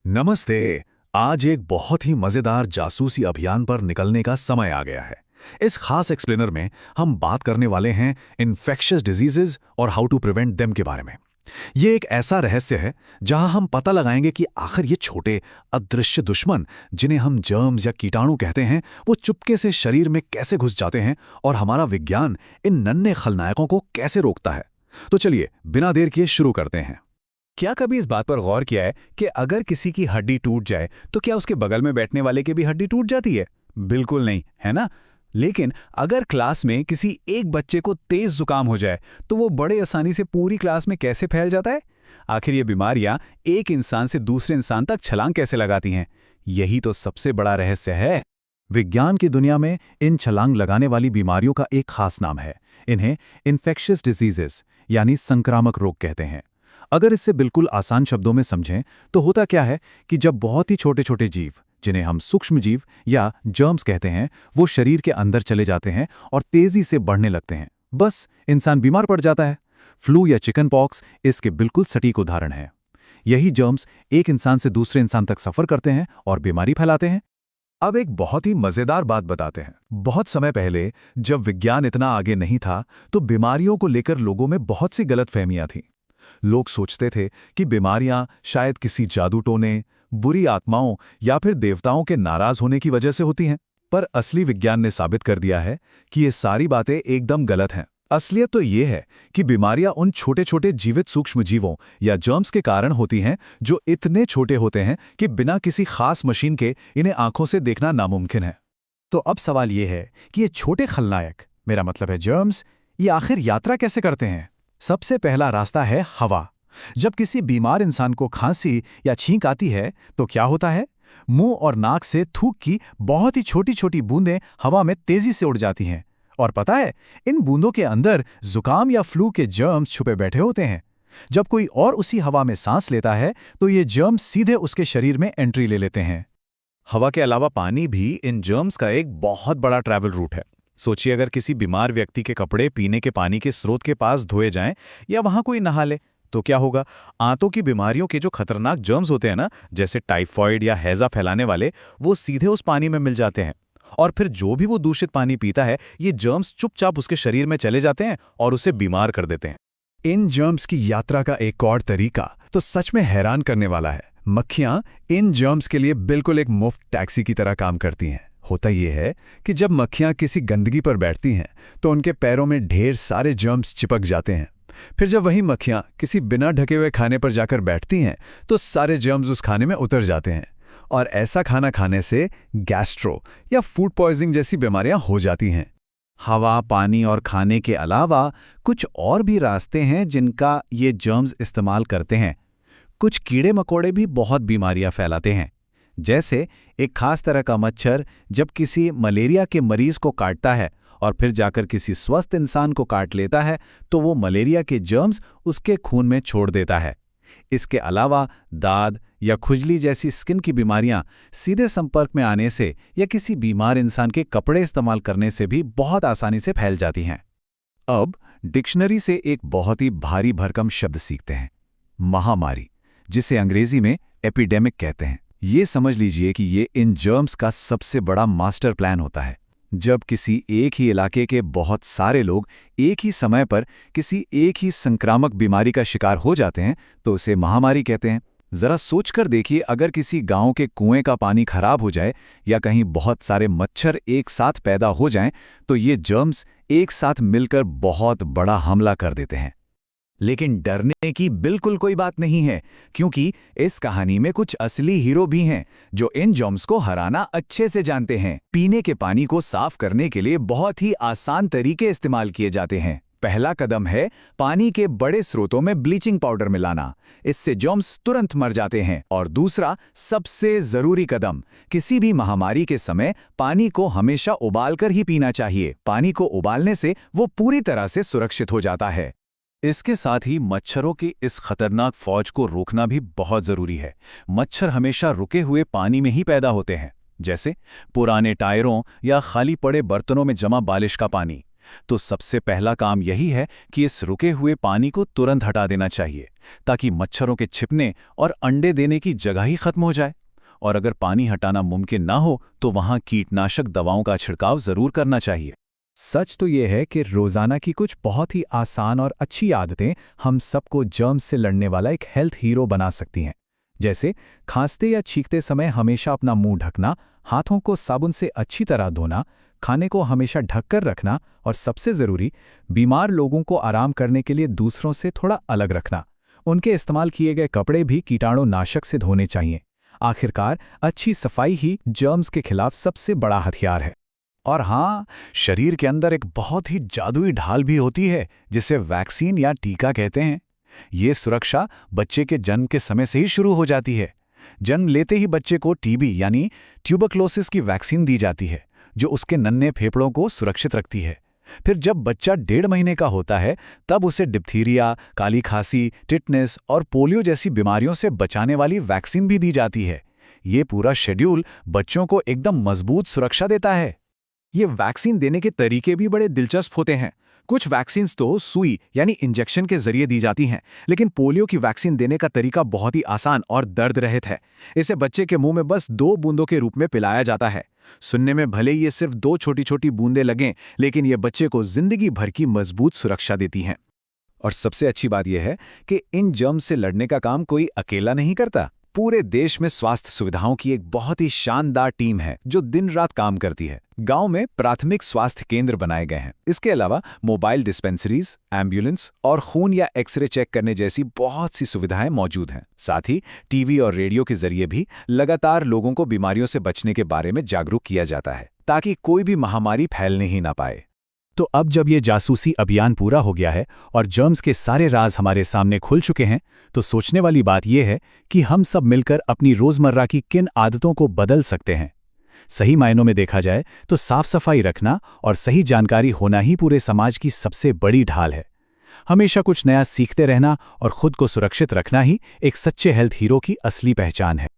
नमस्ते। आज एक बहुत ही मजेदार जासूसी अभियान पर निकलने का समय आ गया है। इस खास एक्सप्लेनर में हम बात करने वाले हैं इन्फेक्शियस डिजीजेज और हाउ टू प्रिवेंट देम के बारे में। ये एक ऐसा रहस्य है जहां हम पता लगाएंगे कि आखिर ये छोटे अदृश्य दुश्मन जिन्हें हम जर्म्स या कीटाणु कहते हैं, वो चुपके से शरीर में कैसे घुस जाते हैं और हमारा विज्ञान इन नन्हे खलनायकों को कैसे रोकता है। तो चलिए बिना देर किए शुरू करते हैं। क्या कभी इस बात पर गौर किया है कि अगर किसी की हड्डी टूट जाए तो क्या उसके बगल में बैठने वाले की भी हड्डी टूट जाती है? बिल्कुल नहीं, है ना? लेकिन अगर क्लास में किसी एक बच्चे को तेज जुकाम हो जाए तो वो बड़े आसानी से पूरी क्लास में कैसे फैल जाता है? आखिर ये बीमारियां एक इंसान से दूसरे इंसान तक छलांग कैसे लगाती हैं? यही तो सबसे बड़ा रहस्य है। विज्ञान की दुनिया में इन छलांग लगाने वाली बीमारियों का एक खास नाम है। इन्हें इन्फेक्शियस डिजीजेस यानी संक्रामक रोग कहते हैं। अगर इससे बिल्कुल आसान शब्दों में समझें तो होता क्या है कि जब बहुत ही छोटे छोटे जीव, जिन्हें हम सूक्ष्मजीव या जर्म्स कहते हैं, वो शरीर के अंदर चले जाते हैं और तेजी से बढ़ने लगते हैं, बस इंसान बीमार पड़ जाता है। फ्लू या चिकन पॉक्स इसके बिल्कुल सटीक उदाहरण है। यही जर्म्स एक इंसान से दूसरे इंसान तक सफर करते हैं और बीमारी फैलाते हैं। अब एक बहुत ही मजेदार बात बताते हैं। बहुत समय पहले जब विज्ञान इतना आगे नहीं था तो बीमारियों को लेकर लोगों में बहुत सी गलतफहमियां थीं। लोग सोचते थे कि बीमारियां शायद किसी जादू टोने, बुरी आत्माओं या फिर देवताओं के नाराज होने की वजह से होती हैं। पर असली विज्ञान ने साबित कर दिया है कि ये सारी बातें एकदम गलत हैं। असलियत तो ये है कि बीमारियां उन छोटे छोटे जीवित सूक्ष्मजीवों या जर्म्स के कारण होती हैं जो इतने छोटे होते हैं कि बिना किसी खास मशीन के इन्हें आंखों से देखना नामुमकिन है। तो अब सवाल ये है कि ये छोटे खलनायक, मेरा मतलब है जर्म्स, ये आखिर यात्रा कैसे करते हैं? सबसे पहला रास्ता है हवा। जब किसी बीमार इंसान को खांसी या छींक आती है तो क्या होता है? मुंह और नाक से थूक की बहुत ही छोटी छोटी बूंदें हवा में तेजी से उड़ जाती हैं। और पता है, इन बूंदों के अंदर जुकाम या फ्लू के जर्म्स छुपे बैठे होते हैं। जब कोई और उसी हवा में सांस लेता है तो ये जर्म्स सीधे उसके शरीर में एंट्री ले लेते हैं। हवा के अलावा पानी भी इन जर्म्स का एक बहुत बड़ा ट्रैवल रूट है। सोचिए, अगर किसी बीमार व्यक्ति के कपड़े पीने के पानी के स्रोत के पास धोए जाएं या वहां कोई नहा ले तो क्या होगा? आंतों की बीमारियों के जो खतरनाक जर्म्स होते हैं ना, जैसे टाइफॉइड या हैजा फैलाने वाले, वो सीधे उस पानी में मिल जाते हैं। और फिर जो भी वो दूषित पानी पीता है, ये जर्म्स चुपचाप उसके शरीर में चले जाते हैं और उसे बीमार कर देते हैं। इन जर्म्स की यात्रा का एक और तरीका तो सच में हैरान करने वाला है। मक्खियां इन जर्म्स के लिए बिल्कुल एक मुफ्त टैक्सी की तरह काम करती हैं। होता यह है कि जब मक्खियां किसी गंदगी पर बैठती हैं तो उनके पैरों में ढेर सारे जर्म्स चिपक जाते हैं। फिर जब वही मक्खियां किसी बिना ढके हुए खाने पर जाकर बैठती हैं तो सारे जर्म्स उस खाने में उतर जाते हैं और ऐसा खाना खाने से गैस्ट्रो या फूड पॉइजनिंग जैसी बीमारियां हो जाती हैं। हवा, पानी और खाने के अलावा कुछ और भी रास्ते हैं जिनका ये जर्म्स इस्तेमाल करते हैं। कुछ कीड़े मकोड़े भी बहुत बीमारियां फैलाते हैं। जैसे एक खास तरह का मच्छर जब किसी मलेरिया के मरीज को काटता है और फिर जाकर किसी स्वस्थ इंसान को काट लेता है तो वो मलेरिया के जर्म्स उसके खून में छोड़ देता है। इसके अलावा दाद या खुजली जैसी स्किन की बीमारियां सीधे संपर्क में आने से या किसी बीमार इंसान के कपड़े इस्तेमाल करने से भी बहुत आसानी से फैल जाती हैं। अब डिक्शनरी से एक बहुत ही भारी भरकम शब्द सीखते हैं, महामारी, जिसे अंग्रेजी में एपिडेमिक कहते हैं। ये समझ लीजिए कि ये इन जर्म्स का सबसे बड़ा मास्टर प्लान होता है। जब किसी एक ही इलाके के बहुत सारे लोग एक ही समय पर किसी एक ही संक्रामक बीमारी का शिकार हो जाते हैं तो उसे महामारी कहते हैं। जरा सोचकर देखिए, अगर किसी गांव के कुएं का पानी खराब हो जाए या कहीं बहुत सारे मच्छर एक साथ पैदा हो जाएं तो ये जर्म्स एक साथ मिलकर बहुत बड़ा हमला कर देते हैं। लेकिन डरने की बिल्कुल कोई बात नहीं है, क्योंकि इस कहानी में कुछ असली हीरो भी हैं जो इन जर्म्स को हराना अच्छे से जानते हैं। पीने के पानी को साफ करने के लिए बहुत ही आसान तरीके इस्तेमाल किए जाते हैं। पहला कदम है पानी के बड़े स्रोतों में ब्लीचिंग पाउडर मिलाना। इससे जर्म्स तुरंत मर जाते हैं। और दूसरा सबसे जरूरी कदम, किसी भी महामारी के समय पानी को हमेशा उबालकर ही पीना चाहिए। पानी को उबालने से वो पूरी तरह से सुरक्षित हो जाता है। इसके साथ ही मच्छरों की इस खतरनाक फौज को रोकना भी बहुत जरूरी है। मच्छर हमेशा रुके हुए पानी में ही पैदा होते हैं, जैसे पुराने टायरों या खाली पड़े बर्तनों में जमा बालिश का पानी। तो सबसे पहला काम यही है कि इस रुके हुए पानी को तुरंत हटा देना चाहिए, ताकि मच्छरों के छिपने और अंडे देने की जगह ही खत्म हो जाए। और अगर पानी हटाना मुमकिन ना हो तो वहां कीटनाशक दवाओं का छिड़काव जरूर करना चाहिए। सच तो ये है कि रोज़ाना की कुछ बहुत ही आसान और अच्छी आदतें हम सबको जर्म्स से लड़ने वाला एक हेल्थ हीरो बना सकती हैं। जैसे खांसते या छींकते समय हमेशा अपना मुंह ढकना, हाथों को साबुन से अच्छी तरह धोना, खाने को हमेशा ढककर रखना और सबसे ज़रूरी, बीमार लोगों को आराम करने के लिए दूसरों से थोड़ा अलग रखना। उनके इस्तेमाल किए गए कपड़े भी कीटाणुनाशक से धोने चाहिए। आखिरकार अच्छी सफाई ही जर्म्स के खिलाफ सबसे बड़ा हथियार है। और हाँ, शरीर के अंदर एक बहुत ही जादुई ढाल भी होती है जिसे वैक्सीन या टीका कहते हैं। ये सुरक्षा बच्चे के जन्म के समय से ही शुरू हो जाती है। जन्म लेते ही बच्चे को टीबी यानी ट्यूबरक्लोसिस की वैक्सीन दी जाती है, जो उसके नन्हे फेफड़ों को सुरक्षित रखती है। फिर जब बच्चा 1.5 महीने का होता है तब उसे डिप्थीरिया, काली खांसी, टिटनेस और पोलियो जैसी बीमारियों से बचाने वाली वैक्सीन भी दी जाती है। ये पूरा शेड्यूल बच्चों को एकदम मजबूत सुरक्षा देता है। ये वैक्सीन देने के तरीके भी बड़े दिलचस्प होते हैं। कुछ वैक्सीन्स तो सुई यानी इंजेक्शन के जरिए दी जाती हैं, लेकिन पोलियो की वैक्सीन देने का तरीका बहुत ही आसान और दर्द रहित है। इसे बच्चे के मुंह में बस 2 बूंदों के रूप में पिलाया जाता है। सुनने में भले ही ये सिर्फ 2 छोटी-छोटी बूंदें लगें, लेकिन ये बच्चे को जिंदगी भर की मजबूत सुरक्षा देती हैं। और सबसे अच्छी बात यह है कि इन जर्म्स से लड़ने का काम कोई अकेला नहीं करता। पूरे देश में स्वास्थ्य सुविधाओं की एक बहुत ही शानदार टीम है जो दिन रात काम करती है। गांव में प्राथमिक स्वास्थ्य केंद्र बनाए गए हैं। इसके अलावा मोबाइल डिस्पेंसरीज, एम्बुलेंस और खून या एक्सरे चेक करने जैसी बहुत सी सुविधाएं मौजूद हैं। साथ ही टीवी और रेडियो के जरिए भी लगातार लोगों को बीमारियों से बचने के बारे में जागरूक किया जाता है, ताकि कोई भी महामारी फैलने ही ना पाए। तो अब जब ये जासूसी अभियान पूरा हो गया है और जर्म्स के सारे राज हमारे सामने खुल चुके हैं, तो सोचने वाली बात यह है कि हम सब मिलकर अपनी रोजमर्रा की किन आदतों को बदल सकते हैं। सही मायनों में देखा जाए तो साफ सफाई रखना और सही जानकारी होना ही पूरे समाज की सबसे बड़ी ढाल है। हमेशा कुछ नया सीखते रहना और खुद को सुरक्षित रखना ही एक सच्चे हेल्थ हीरो की असली पहचान है।